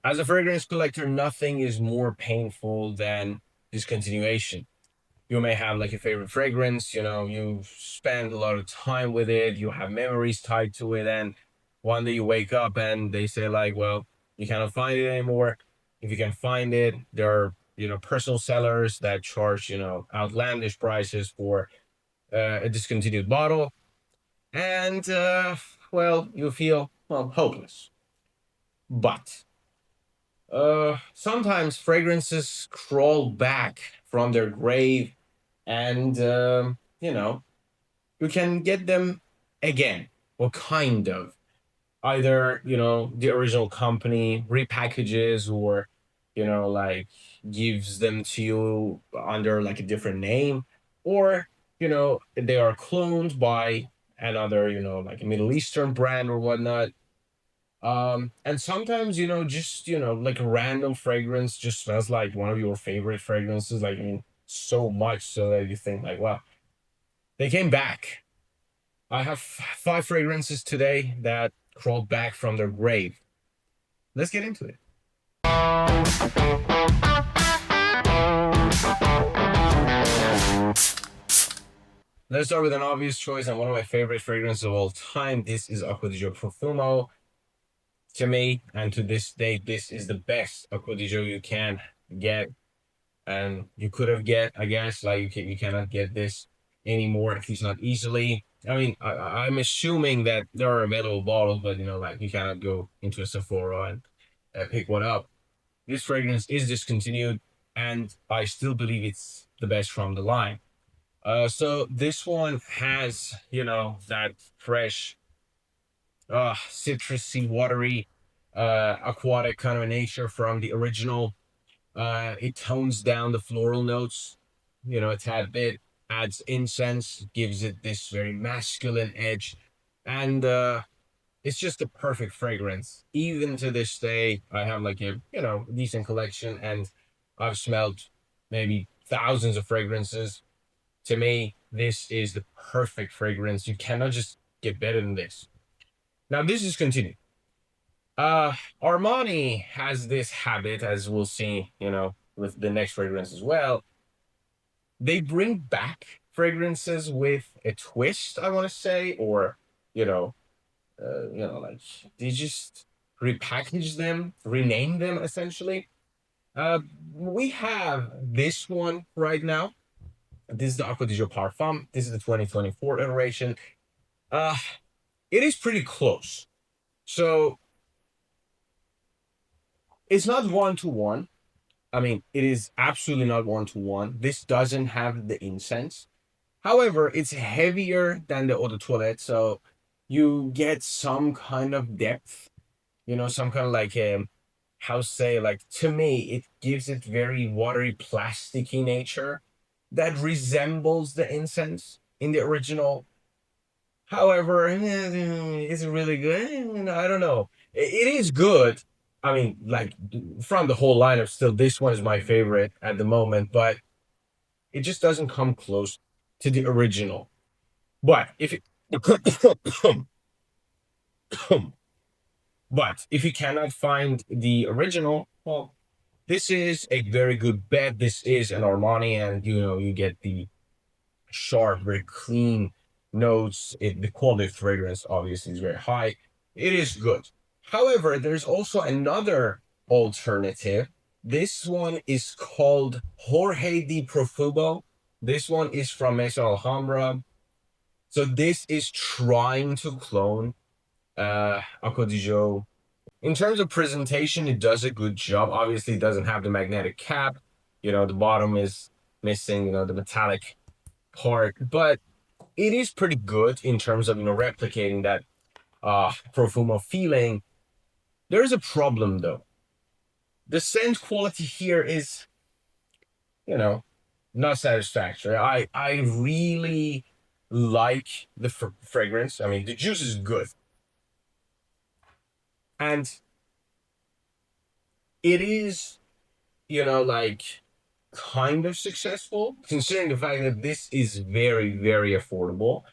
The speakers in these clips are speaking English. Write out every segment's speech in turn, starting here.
As a fragrance collector, nothing is more painful than discontinuation. You may have like a favorite fragrance, you spend a lot of time with it, you have memories tied to it, and one day you wake up and they say like, well, you cannot find it anymore. If you can find it, there are, personal sellers that charge, outlandish prices for a discontinued bottle. And, well, you feel, well, hopeless. But sometimes fragrances crawl back from their grave and, you can get them again, or kind of. Either, the original company repackages or, like gives them to you under like a different name, or, they are cloned by another, like a Middle Eastern brand or whatnot. And sometimes, just, like a random fragrance just smells like one of your favorite fragrances, like, I mean, so much so that you think like, wow, they came back. I have five fragrances today that crawled back from their grave. Let's get into it. Let's start with an obvious choice and one of my favorite fragrances of all time. This is Acqua di Giò Profumo. To me, and to this day, this is the best Acqua di Giò you can get, and you could have get, I guess. Like you cannot get this anymore, at least not easily. I mean, I'm assuming that there are available bottles, but like you cannot go into a Sephora and pick one up. This fragrance is discontinued, and I still believe it's the best from the line. So this one has, that fresh, citrusy, watery, aquatic kind of nature from the original. It tones down the floral notes, a tad bit, adds incense, gives it this very masculine edge, and it's just a perfect fragrance. Even to this day, I have like a, decent collection, and I've smelled maybe thousands of fragrances. To me, this is the perfect fragrance. You cannot just get better than this. Now, this is continued. Uh, Armani has this habit, as we'll see, with the next fragrance as well. They bring back fragrances with a twist, I want to say, or, you know, like they just repackage them, rename them essentially. Uh, we have this one right now. This is the Acqua di Giò Parfum. This is the 2024 iteration. Uh, it is pretty close. So it's not one to one. I mean, it is absolutely not one to one. This doesn't have the incense. However, it's heavier than the eau de toilette, so you get some kind of depth, some kind of like how say, like, to me, it gives it very watery, plasticky nature that resembles the incense in the original. However, is it really good? I don't know. It is good. I mean, like from the whole lineup, still this one is my favorite at the moment, but it just doesn't come close to the original. But if it, but if you cannot find the original, well, this is a very good bet. This is an Armani, and you get the sharp, very clean notes. The quality of fragrance obviously is very high. It is good. However, there's also another alternative. This one is called Jorge Di Profumo. This one is from Mesa Alhambra. So this is trying to clone Acqua di Giò. In terms of presentation, it does a good job. Obviously, it doesn't have the magnetic cap. The bottom is missing, the metallic part, but it is pretty good in terms of replicating that Profumo feeling. There's a problem though. The scent quality here is, you know, not satisfactory. I really like the fragrance. I mean, the juice is good, and it is, like kind of successful considering the fact that this is very, very affordable.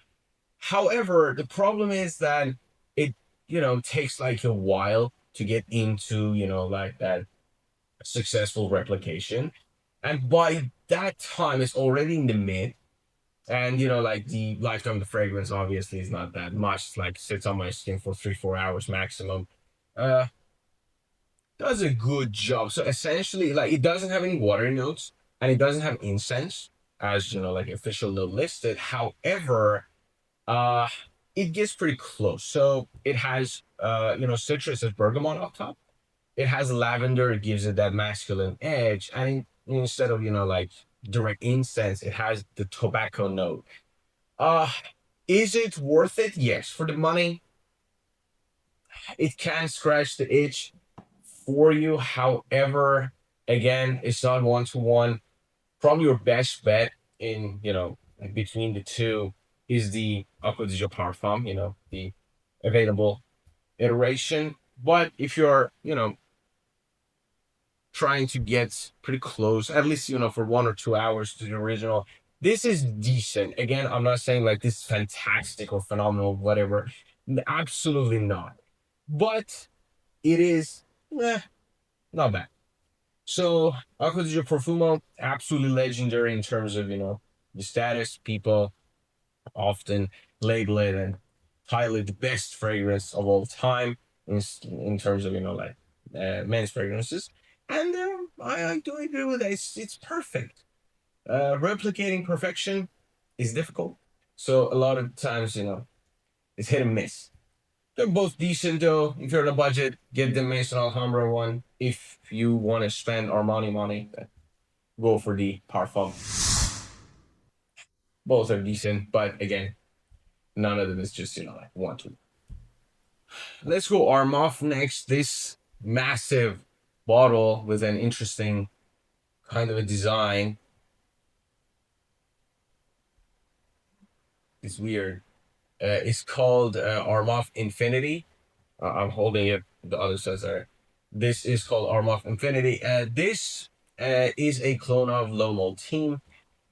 However, the problem is that it, takes like a while to get into, like that successful replication. And by that time, it's already in the mid. And like the lifetime of the fragrance obviously is not that much. It's like sits on my skin for 3-4 hours maximum. Uh, does a good job. So essentially, like it doesn't have any water notes and it doesn't have incense as like official note listed. However, uh, it gets pretty close. So it has citrus as bergamot up top. It has lavender. It gives it that masculine edge, and instead of like direct incense, it has the tobacco note. Uh, is it worth it? Yes, for the money, it can scratch the itch for you. However, again, it's not one to one. Probably your best bet in between the two is the Acqua di Giò Parfum, the available iteration. But if you're trying to get pretty close, at least for 1 or 2 hours to the original, this is decent. Again, I'm not saying like this is fantastic or phenomenal, whatever. Absolutely not. But it is not bad. So Acqua di Gio Profumo, absolutely legendary in terms of the status. People often label it and title it the best fragrance of all time in terms of like men's fragrances. And I do agree with that. It's perfect. Replicating perfection is difficult. So a lot of times, it's hit and miss. They're both decent though. If you're on a budget, get the Mason Alhambra one. If you want to spend Armani money, go for the Parfum. Both are decent, but again, none of them is just like one to. Let's go Armaf next. This massive bottle with an interesting kind of a design. It's weird. It's called Armaf Infinity. I'm holding it. The other says there. This is called Armaf Infinity. This is a clone of Low Mold Team,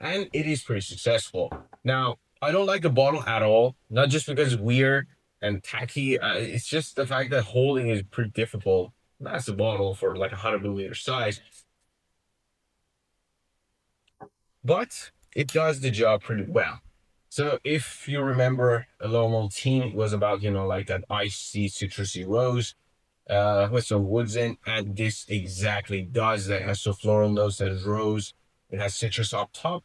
and it is pretty successful. Now, I don't like the bottle at all. Not just because it's weird and tacky. It's just the fact that holding is pretty difficult. That's the bottle for like 100 milliliter size, but it does the job pretty well. So if you remember, a Low Mold Team was about like that icy citrusy rose with some woods in, and this exactly does that. It has some floral notes that is rose. It has citrus up top.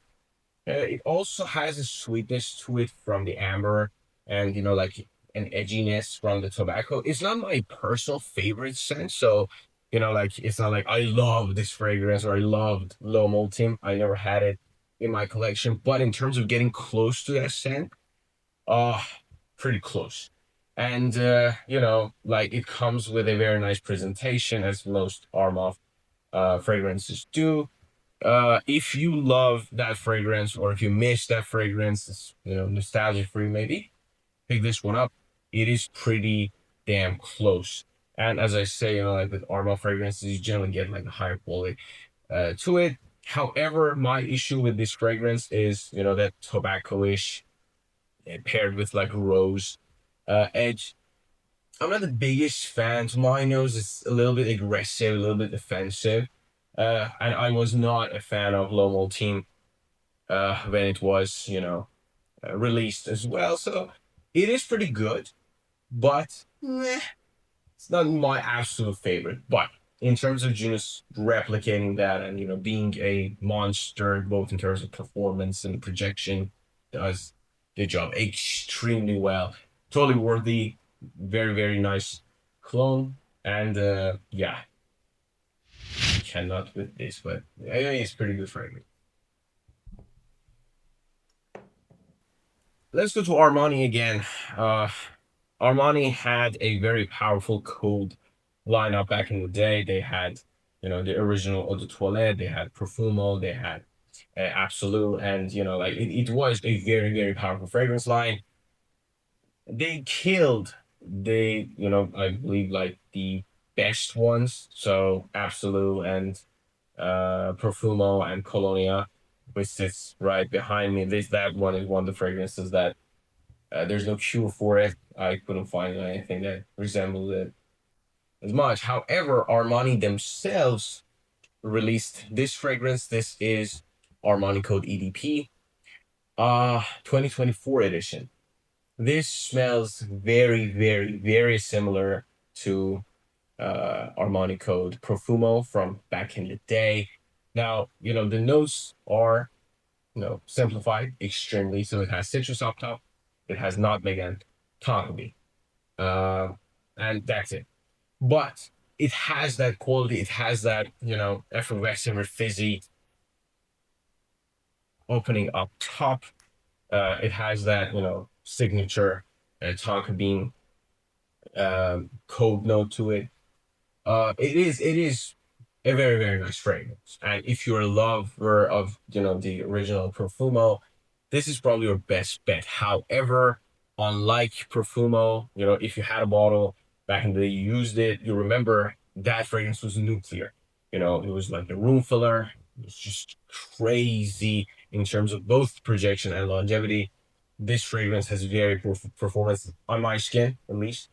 It also has a sweetness to it from the amber, and like an edginess from the tobacco. It's not my personal favorite scent, so like it's not like I love this fragrance or I loved Low Mold Team. I never had it in my collection, but in terms of getting close to that scent, uh pretty close. And like it comes with a very nice presentation, as most Armaf fragrances do. If you love that fragrance or if you miss that fragrance, it's nostalgia for you maybe, pick this one up. It is pretty damn close. And as I say, like with Armaf fragrances, you generally get like a higher quality to it. However, my issue with this fragrance is that tobacco-ish paired with like rose edge. I'm not the biggest fan. To my nose, it's a little bit aggressive, a little bit offensive. And I was not a fan of Low Mold Team when it was, released as well. So it is pretty good, but it's not my absolute favorite. But in terms of just replicating that and being a monster, both in terms of performance and projection, does the job extremely well. Totally worthy, very very nice clone, and yeah, cannot with this, but I think it's pretty good fragrance. Let's go to Armani again. Uh, Armani had a very powerful code lineup back in the day. They had, the original Eau de Toilette, they had Profumo, they had Absolute, and like it was a very, very powerful fragrance line. They killed I believe like the best ones. So Absolute and Profumo and Colonia, which sits right behind me. This that one is one of the fragrances that there's no cure for it. I couldn't find anything that resembled it. as much. However, Armani themselves released this fragrance. This is Armani Code EDP, 2024 edition. This smells very, very, very similar to Armani Code Profumo from back in the day. Now, the notes are, simplified extremely. So it has citrus up top, it has nutmeg and tonka, uh, and that's it. But it has that quality. It has that, effervescent or fizzy opening up top. It has that, signature tonka bean cold note to it. It is a very, very nice fragrance. And if you're a lover of, the original Profumo, this is probably your best bet. However, unlike Profumo, if you had a bottle back in the day, you used it, you remember that fragrance was nuclear. It was like a room filler. It was just crazy in terms of both projection and longevity. This fragrance has very poor performance on my skin, at least.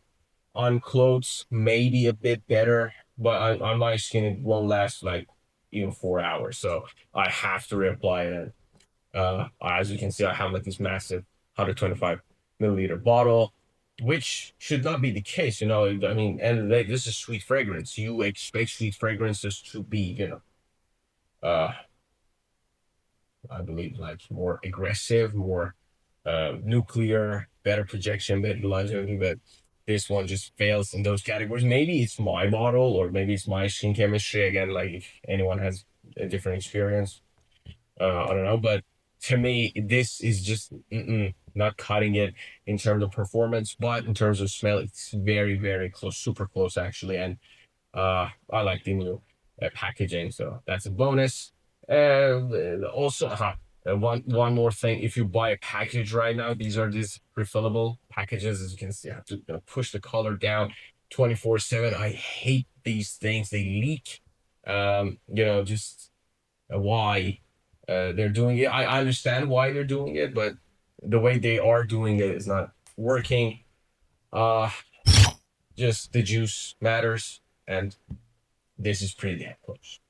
On clothes, maybe a bit better, but on my skin, it won't last like even 4 hours. So I have to reapply it. As you can see, I have like this massive 125 milliliter bottle, which should not be the case. I mean, and this is sweet fragrance. You expect sweet fragrances to be, uh, I believe, like more aggressive, more nuclear, better projection, better longevity, but this one just fails in those categories. Maybe it's my bottle, or maybe it's my skin chemistry. Again, like if anyone has a different experience, I don't know. But to me, this is just not cutting it in terms of performance, but in terms of smell, it's very, very close, super close actually. And I like the new packaging, so that's a bonus. Also, one more thing: if you buy a package right now, these are these refillable packages. As you can see, I have to push the color down 24/7. I hate these things; they leak. Just why they're doing it. I understand why they're doing it, but the way they are doing it is not working. Uh, just the juice matters, and this is pretty damn close.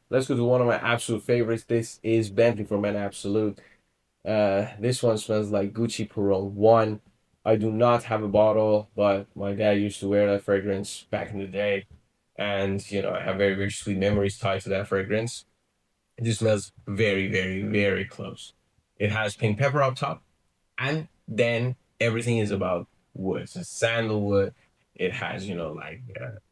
Let's go to one of my absolute favorites. This is Bentley from Bentley Absolute. This one smells like Gucci Pearl 1. I do not have a bottle, but my dad used to wear that fragrance back in the day. And, I have very, very sweet memories tied to that fragrance. It just smells very, very, very close. It has pink pepper up top, and then everything is about wood. So sandalwood. It has, like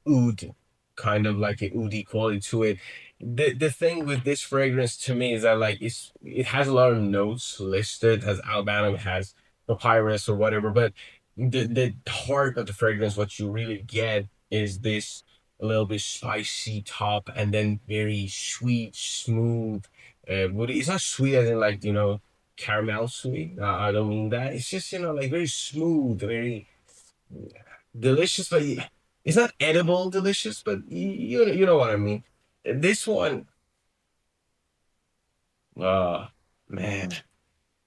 oud, kind of like a oudy quality to it. The thing with this fragrance to me is that like it has a lot of notes listed. It has albano, it has papyrus or whatever, but the heart of the fragrance, what you really get is this a little bit spicy top, and then very sweet, smooth. Woody. It's not sweet as in like caramel sweet. I don't mean that. It's just like very smooth, very delicious, but it's not edible delicious. But you know what I mean. This one, uh man,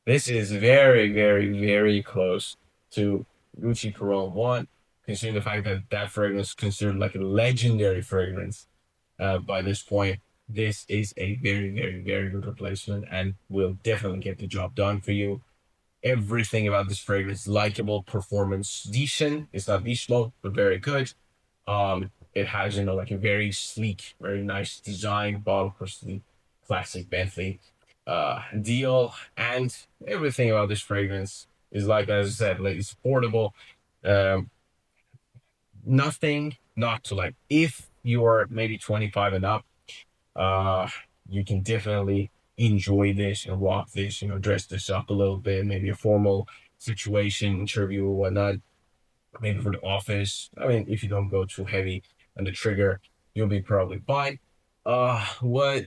this is very, very, very close to Gucci Pearl 1, considering the fact that that fragrance is considered like a legendary fragrance by this point. This is a very, very, very good replacement and will definitely get the job done for you. Everything about this fragrance, likable, performance, decent. It's not beast mode, but very good. It has like a very sleek, very nice design, bottle for the classic Bentley deal, and everything about this fragrance is like, as I said, like it's portable. Um, Nothing not to like. If you are maybe 25 and up, uh, you can definitely enjoy this and rock this. Dress this up a little bit, maybe a formal situation, interview or whatnot. Maybe for the office. I mean, if you don't go too heavy on the trigger, you'll be probably fine. What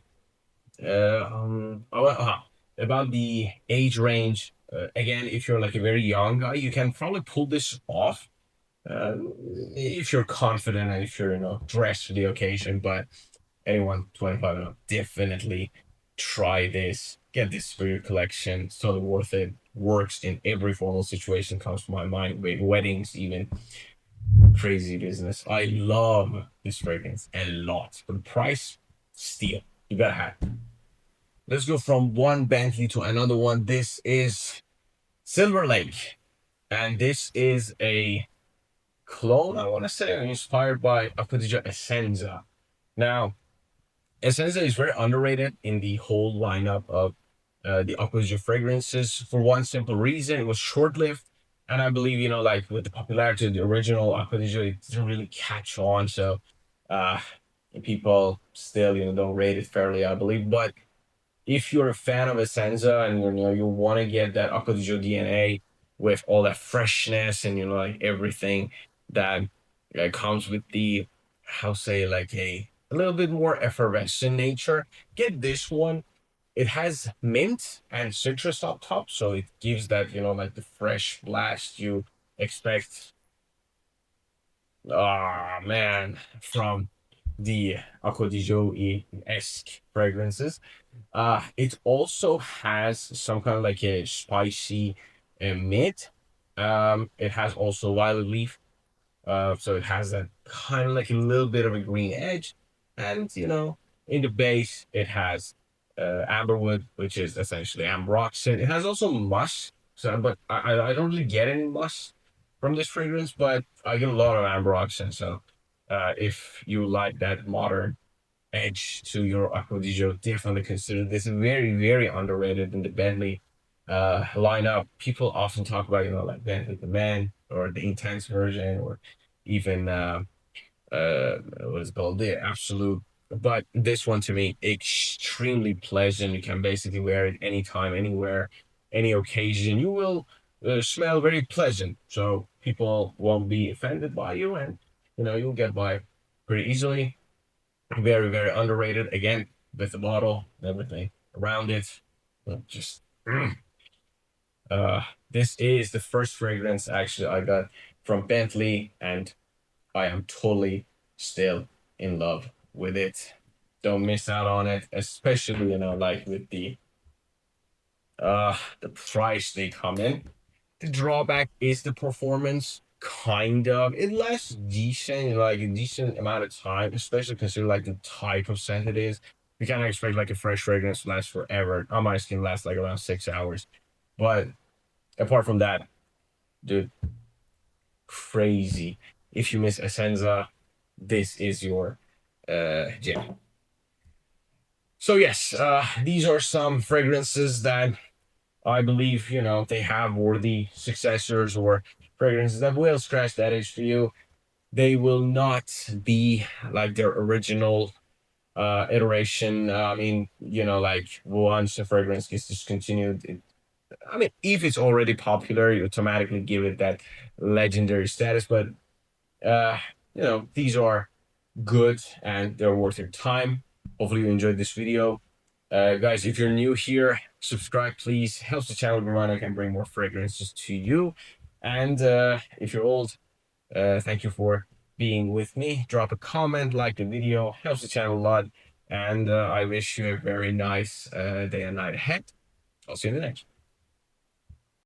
about the age range? Again, if you're like a very young guy, you can probably pull this off uh, if you're confident and if you're dressed for the occasion. But anyone 25 and up, definitely try this. Get this for your collection. It's totally worth it. Works in every formal situation. Comes to my mind with weddings even. Crazy business. I love this fragrance a lot. For the price, steal. You gotta have it. Let's go from one Bentley to another one. This is Silverlake. And this is a clone, I want to say, inspired by Acqua di Giò Essenza. Now, Essenza is very underrated in the whole lineup of the Acqua di Giò fragrances for one simple reason. It was short-lived. And I believe, like with the popularity of the original Acqua di Giò, it didn't really catch on. So uh, people still, don't rate it fairly, I believe. But if you're a fan of Essenza and you want to get that Acqua di Giò DNA with all that freshness and like everything that comes with the how say like a little bit more effervescent nature, get this one. It has mint and citrus up top, so it gives that like the fresh blast you expect. Ah man, from the Acqua di Giò-esque fragrances. It also has some kind of like a spicy mint. It has also violet leaf. So it has that kind of like a little bit of a green edge, and in the base it has amberwood, which is essentially ambroxan. It has also musk. So, but I don't really get any musk from this fragrance, but I get a lot of ambroxan. So, if you like that modern edge to your Acqua di Giò, definitely consider this. Very, very underrated in the Bentley lineup. People often talk about, like Bentley the Man or the Intense version or even what is it called? The Absolute. But this one to me, extremely pleasant. You can basically wear it anytime, anywhere, any occasion. You will smell very pleasant. So people won't be offended by you and you'll get by pretty easily. Very, very underrated. Again, with the bottle and everything around it. Just uh this is the first fragrance actually I got from Bentley, and I am totally still in love with it. Don't miss out on it, especially like with the price they come in. The drawback is the performance. Kind of. It lasts decent, like a decent amount of time, especially considering like the type of scent it is. You can't expect like a fresh fragrance to last forever. On my skin lasts like around 6 hours. But apart from that, dude, crazy. If you miss Essenza, this is your gem. So yes, these are some fragrances that I believe they have worthy successors or fragrances that will scratch that itch for you. They will not be like their original iteration. I mean, like once a fragrance gets discontinued, I mean, if it's already popular, you automatically give it that legendary status. But uh, these are good and they're worth your time. Hopefully you enjoyed this video. Guys, if you're new here, subscribe, please. Helps the channel grow and I can bring more fragrances to you. And if you're old, thank you for being with me. Drop a comment, like the video, helps the channel a lot. And I wish you a very nice day and night ahead. I'll see you in the next.